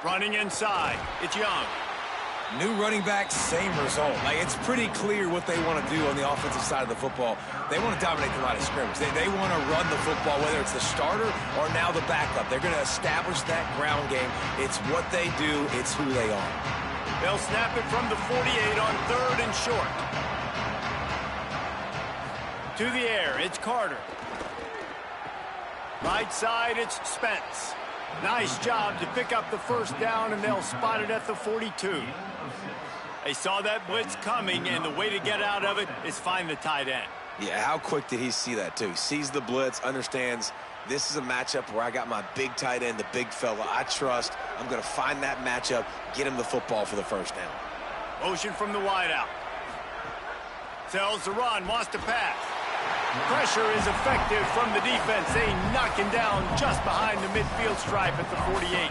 Running inside. It's Young. New running back, same result. Like, it's pretty clear what they want to do on the offensive side of the football. They want to dominate the line of scrimmage. They want to run the football, whether it's the starter or now the backup. They're going to establish that ground game. It's what they do. It's who they are. They'll snap it from the 48 on 3rd and short. To the air, it's Carter. Right side, it's Spence. Nice job to pick up the 1st down, and they'll spot it at the 42. They saw that blitz coming, and the way to get out of it is find the tight end. Yeah, how quick did he see that, too? Sees the blitz, understands this is a matchup where I got my big tight end, the big fella I trust. I'm going to find that matchup, get him the football for the 1st down. Motion from the wideout. Sells the run, wants to pass. Pressure is effective from the defense. They knock him down just behind the midfield stripe at the 48.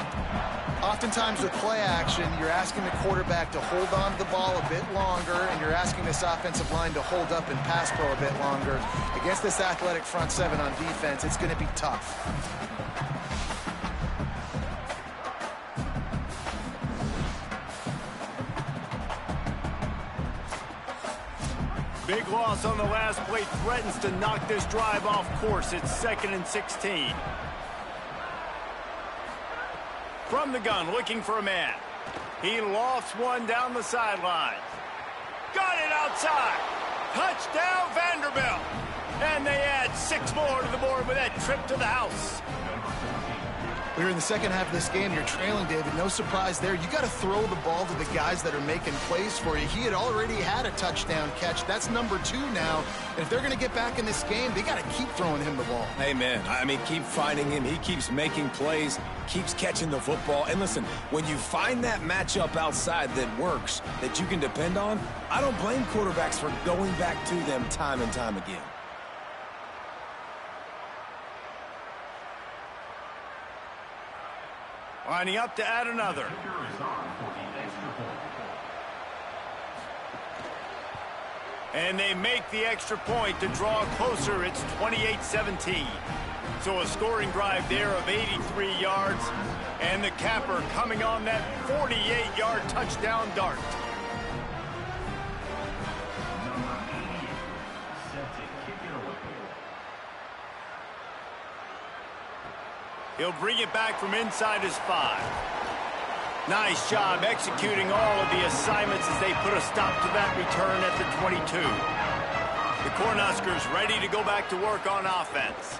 Oftentimes with play action, you're asking the quarterback to hold on to the ball a bit longer, and you're asking this offensive line to hold up and pass pro a bit longer. Against this athletic front seven on defense, it's going to be tough. Big loss on the last play threatens to knock this drive off course. It's 2nd and 16. From the gun, looking for a man. He lofts one down the sideline. Got it outside. Touchdown, Vanderbilt. And they add 6 more to the board with that trip to the house. We're in the second half of this game. You're trailing, David. No surprise there. You got to throw the ball to the guys that are making plays for you. He had already had a touchdown catch. That's number 2 now. And if they're going to get back in this game, they got to keep throwing him the ball. Amen. I mean, keep finding him. He keeps making plays, keeps catching the football. And listen, when you find that matchup outside that works, that you can depend on, I don't blame quarterbacks for going back to them time and time again. Lining up to add another. And they make the extra point to draw closer. It's 28-17. So a scoring drive there of 83 yards. And the capper coming on that 48-yard touchdown dart. He'll bring it back from inside his 5. Nice job executing all of the assignments as they put a stop to that return at the 22. The Cornhuskers ready to go back to work on offense.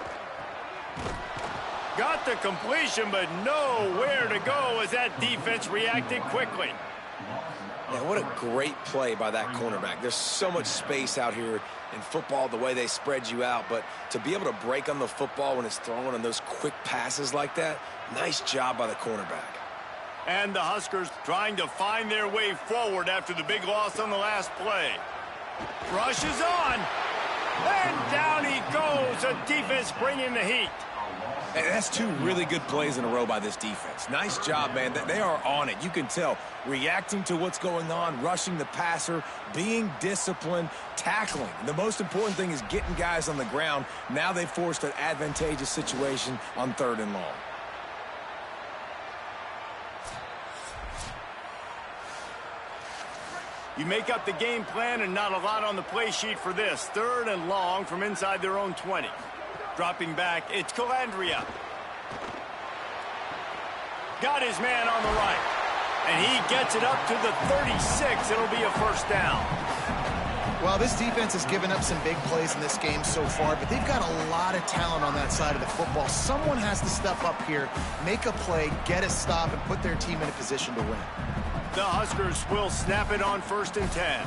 Got the completion, but nowhere to go as that defense reacted quickly. Yeah, what a great play by that cornerback. There's so much space out here in football, the way they spread you out, but to be able to break on the football when it's thrown on those quick passes like that, nice job by the cornerback. And the Huskers trying to find their way forward after the big loss on the last play. Rush is on, and down he goes. The defense bringing the heat. And that's 2 really good plays in a row by this defense. Nice job, man. They are on it. You can tell. Reacting to what's going on, rushing the passer, being disciplined, tackling. The most important thing is getting guys on the ground. Now they forced an advantageous situation on 3rd and long. You make up the game plan and not a lot on the play sheet for this. 3rd and long from inside their own 20. Dropping back, it's Calandria. Got his man on the right. And he gets it up to the 36. It'll be a first down. Well, this defense has given up some big plays in this game so far, but they've got a lot of talent on that side of the football. Someone has to step up here, make a play, get a stop, and put their team in a position to win. The Huskers will snap it on 1st and 10.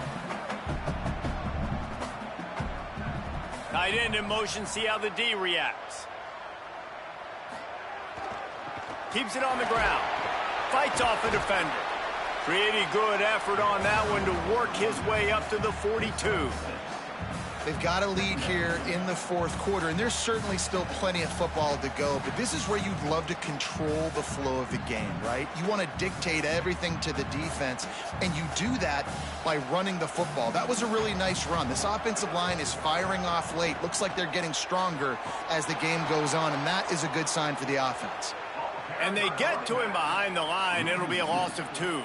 Tight end in motion, see how the D reacts. Keeps it on the ground. Fights off a defender. Pretty good effort on that one to work his way up to the 42. They've got a lead here in the 4th quarter, and there's certainly still plenty of football to go, but this is where you'd love to control the flow of the game, right? You want to dictate everything to the defense, and you do that by running the football. That was a really nice run. This offensive line is firing off late. Looks like they're getting stronger as the game goes on, and that is a good sign for the offense. And they get to him behind the line. It'll be a loss of 2.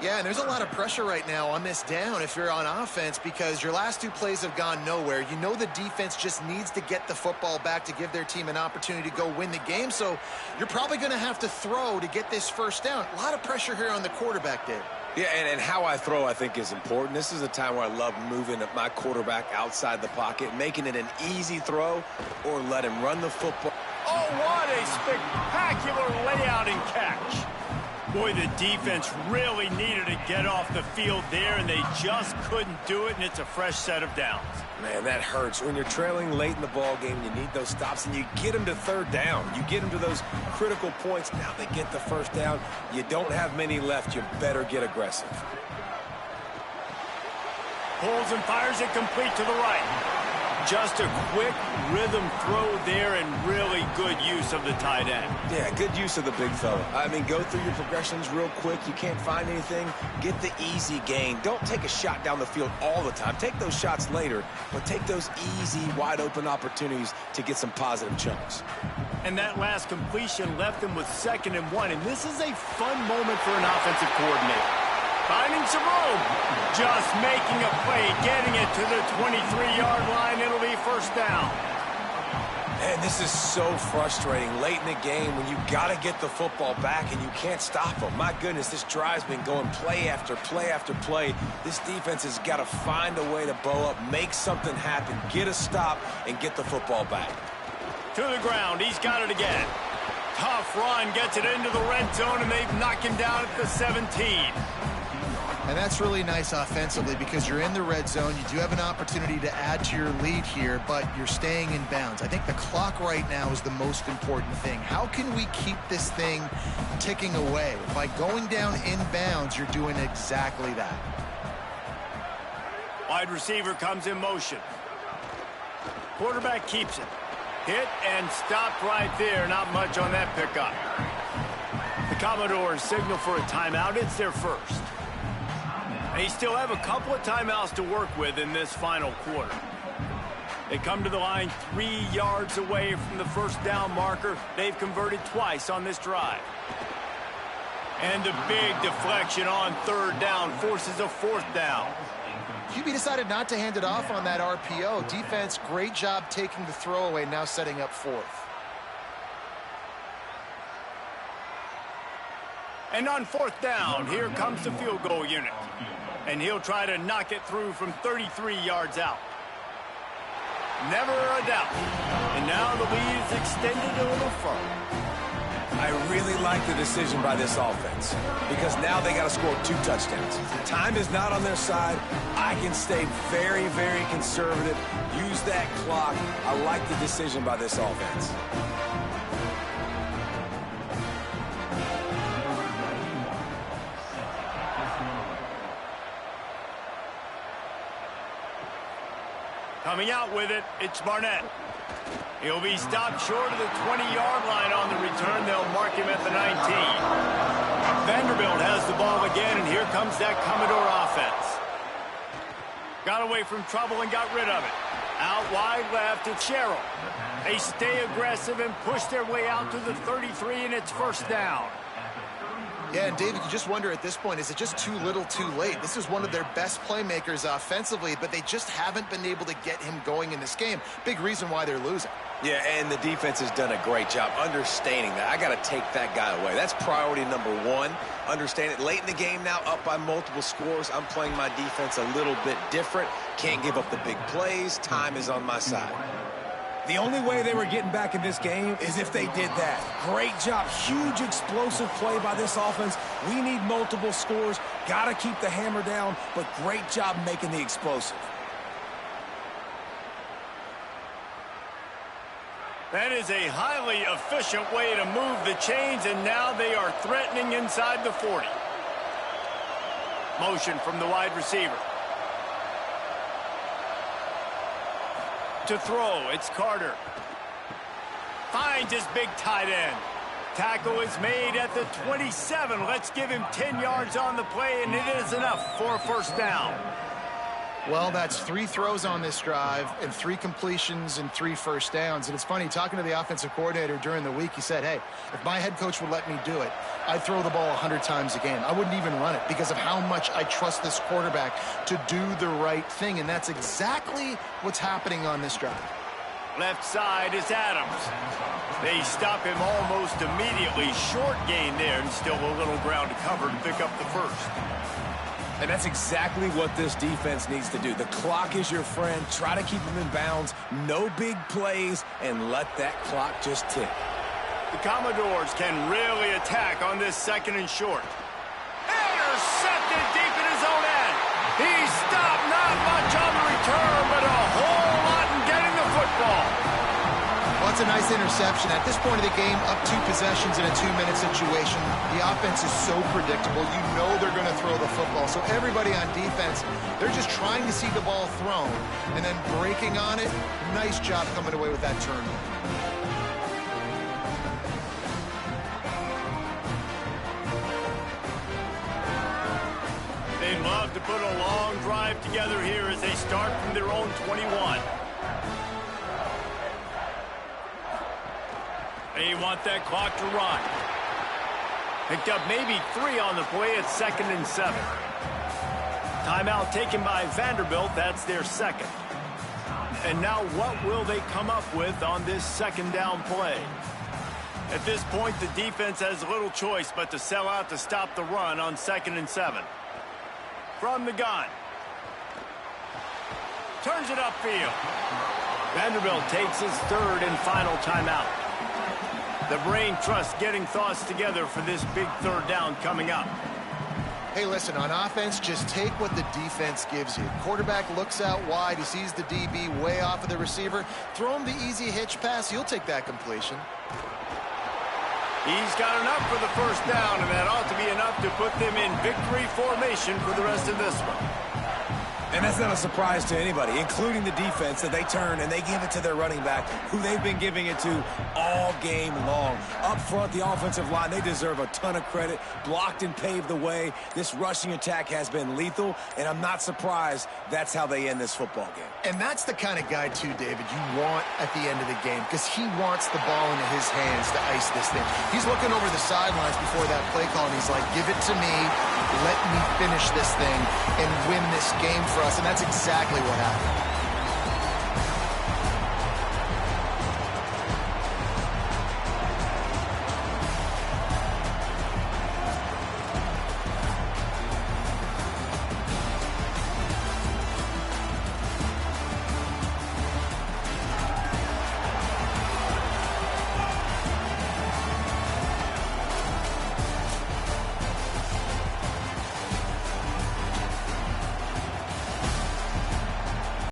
Yeah, and there's a lot of pressure right now on this down if you're on offense because your last 2 plays have gone nowhere. You know the defense just needs to get the football back to give their team an opportunity to go win the game, so you're probably going to have to throw to get this first down. A lot of pressure here on the quarterback, Dave. Yeah, and how I throw, I think, is important. This is a time where I love moving my quarterback outside the pocket, making it an easy throw, or let him run the football. Oh, what a spectacular layout and catch. Boy, the defense really needed to get off the field there, and they just couldn't do it, and it's a fresh set of downs. Man, that hurts. When you're trailing late in the ball game, you need those stops, and you get them to 3rd down. You get them to those critical points. Now they get the first down. You don't have many left. You better get aggressive. Pulls and fires it complete to the right. Just a quick rhythm throw there and really good use of the tight end. Yeah, good use of the big fella. I mean, go through your progressions real quick. You can't find anything. Get the easy gain. Don't take a shot down the field all the time. Take those shots later, but take those easy, wide-open opportunities to get some positive chunks. And that last completion left him with 2nd and 1. And this is a fun moment for an offensive coordinator. Finding some room. Just making a play, getting it to the 23-yard line. It'll be 1st down. And this is so frustrating late in the game when you got to get the football back and you can't stop them. My goodness, this drive's been going play after play after play. This defense has got to find a way to bow up, make something happen, get a stop, and get the football back. To the ground. He's got it again. Tough run. Gets it into the red zone, and they've knocked him down at the 17. And that's really nice offensively because you're in the red zone. You do have an opportunity to add to your lead here, but you're staying in bounds. I think the clock right now is the most important thing. How can we keep this thing ticking away? By going down in bounds, you're doing exactly that. Wide receiver comes in motion. Quarterback keeps it. Hit and stopped right there. Not much on that pickup. The Commodores signal for a timeout. It's their first. They still have a couple of timeouts to work with in this final quarter. They come to the line 3 yards away from the 1st down marker. They've converted twice on this drive. And a big deflection on 3rd down forces a 4th down. QB decided not to hand it off on that RPO. Defense, great job taking the throwaway, now setting up 4th. And on 4th down, here comes the field goal unit. And he'll try to knock it through from 33 yards out. Never a doubt. And now the lead is extended a little further. I really like the decision by this offense because now they got to score 2 touchdowns. Time is not on their side. I can stay very, very conservative. Use that clock. I like the decision by this offense. Coming out with it, it's Barnett. He'll be stopped short of the 20-yard line on the return. They'll mark him at the 19. Vanderbilt has the ball again, and here comes that Commodore offense. Got away from trouble and got rid of it. Out wide left, it's Sherrill. They stay aggressive and push their way out to the 33, and it's 1st down. Yeah, and David, you just wonder at this point, is it just too little too late? This is one of their best playmakers offensively, but they just haven't been able to get him going in this game. Big reason why they're losing. Yeah, and the defense has done a great job understanding that. I got to take that guy away. That's priority number 1. Understand it. Late in the game now, up by multiple scores. I'm playing my defense a little bit different. Can't give up the big plays. Time is on my side. The only way they were getting back in this game is if they did that. Great job. Huge explosive play by this offense. We need multiple scores. Got to keep the hammer down, but great job making the explosive. That is a highly efficient way to move the chains, and now they are threatening inside the 40. Motion from the wide receiver. To throw, it's Carter. Finds his big tight end. Tackle is made at the 27. Let's give him 10 yards on the play, and it is enough for a 1st down. Well, that's 3 throws on this drive and 3 completions and 3 1st downs. And it's funny, talking to the offensive coordinator during the week, he said, hey, if my head coach would let me do it, I'd throw the ball 100 times a game. I wouldn't even run it because of how much I trust this quarterback to do the right thing. And that's exactly what's happening on this drive. Left side is Adams. They stop him almost immediately. Short gain there, and still a little ground to cover to pick up the 1st. And that's exactly what this defense needs to do. The clock is your friend. Try to keep them in bounds. No big plays, and let that clock just tick. The Commodores can really attack on this 2nd and short. Intercepted deep in his own end. He stopped, not much on the return, but a whole lot in getting the football. Well, it's a Nice interception. At this point of the game, up 2 possessions in a 2-minute situation. The offense is so predictable. You know they're going to throw the football. So everybody on defense, they're just trying to see the ball thrown and then breaking on it. Nice job coming away with that turnover. They'd love to put a long drive together here as they start from their own 21. They want that clock to run. Picked up maybe 3 on the play at 2nd and 7. Timeout taken by Vanderbilt. That's their second. And now what will they come up with on this 2nd down play? At this point, the defense has little choice but to sell out to stop the run on 2nd and 7. From the gun. Turns it upfield. Vanderbilt takes his 3rd and final timeout. The brain trust getting thoughts together for this big 3rd down coming up. Hey, listen, on offense, just take what the defense gives you. Quarterback looks out wide. He sees the DB way off of the receiver. Throw him the easy hitch pass. You'll take that completion. He's got enough for the 1st down, and that ought to be enough to put them in victory formation for the rest of this one. And that's not a surprise to anybody, including the defense, that they turn and they give it to their running back, who they've been giving it to all game long. Up front, the offensive line, they deserve a ton of credit. Blocked and paved the way. This rushing attack has been lethal, and I'm not surprised that's how they end this football game. And that's the kind of guy, too, David, you want at the end of the game, because he wants the ball into his hands to ice this thing. He's looking over the sidelines before that play call, and he's like, give it to me, let me finish this thing and win this game for us, and that's exactly what happened.